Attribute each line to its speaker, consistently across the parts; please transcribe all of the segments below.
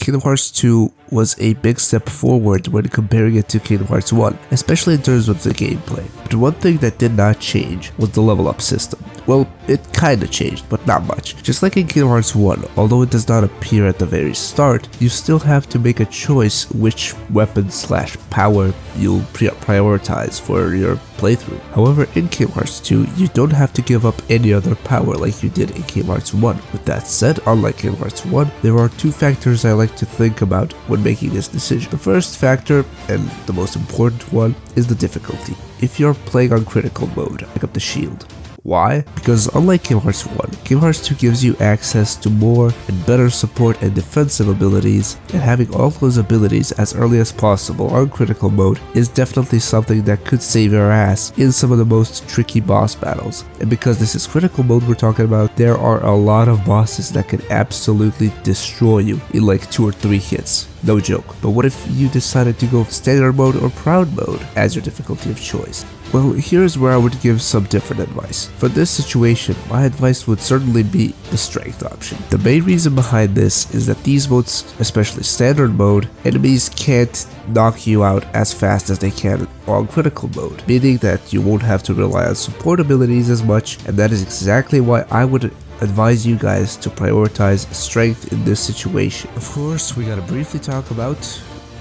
Speaker 1: Kingdom Hearts 2 was a big step forward when comparing it to Kingdom Hearts 1, especially in terms of the gameplay. But one thing that did not change was the level up system. Well, it kinda changed, but not much. Just like in Kingdom Hearts 1, although it does not appear at the very start, you still have to make a choice which weapon/power you'll prioritize for your playthrough. However, in Kingdom Hearts 2, you don't have to give up any other power like you did in Kingdom Hearts 1. With that said, unlike Kingdom Hearts 1, there are two factors I like to think about when making this decision. The first factor, and the most important one, is the difficulty. If you're playing on critical mode, pick up the shield. Why? Because unlike Kingdom Hearts 1, Kingdom Hearts 2 gives you access to more and better support and defensive abilities, and having all those abilities as early as possible on critical mode is definitely something that could save your ass in some of the most tricky boss battles. And because this is critical mode we're talking about, there are a lot of bosses that can absolutely destroy you in like 2 or 3 hits. No joke. But what if you decided to go standard mode or proud mode as your difficulty of choice? Well, here's where I would give some different advice. For this situation, my advice would certainly be the strength option. The main reason behind this is that these modes, especially standard mode, enemies can't knock you out as fast as they can on critical mode, meaning that you won't have to rely on support abilities as much, and that is exactly why I would advise you guys to prioritize strength in this situation. Of course, we gotta briefly talk about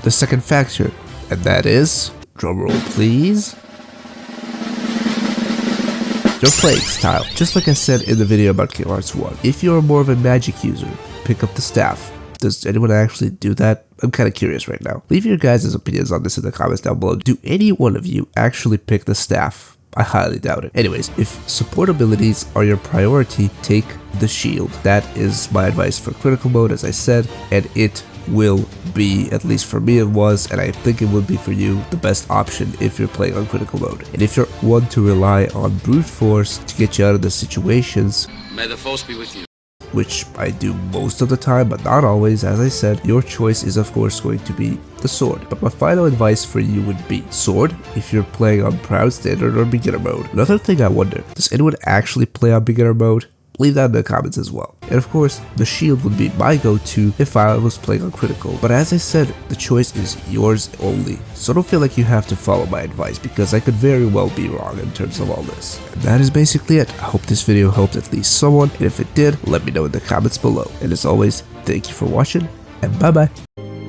Speaker 1: the second factor, and that is, drumroll please, your playing style. Just like I said in the video about Kingdom Hearts 1, if you're more of a magic user, pick up the staff. Does anyone actually do that? I'm kind of curious right now. Leave your guys' opinions on this in the comments down below. Do any one of you actually pick the staff? I highly doubt it. Anyways, if support abilities are your priority, take the shield. That is my advice for critical mode, as I said, and it will be, at least for me it was, and I think it would be for you, the best option if you're playing on critical mode. And if you're one to rely on brute force to get you out of the situations,
Speaker 2: may the force be with you,
Speaker 1: which I do most of the time, but not always, as I said, your choice is of course going to be the sword. But my final advice for you would be sword if you're playing on proud, standard, or beginner mode. Another thing I wonder, does anyone actually play on beginner mode? Leave that in the comments as well. And of course, the shield would be my go-to if I was playing on critical. But as I said, the choice is yours only. So don't feel like you have to follow my advice, because I could very well be wrong in terms of all this. And that is basically it. I hope this video helped at least someone, and if it did, let me know in the comments below. And as always, thank you for watching, and bye bye.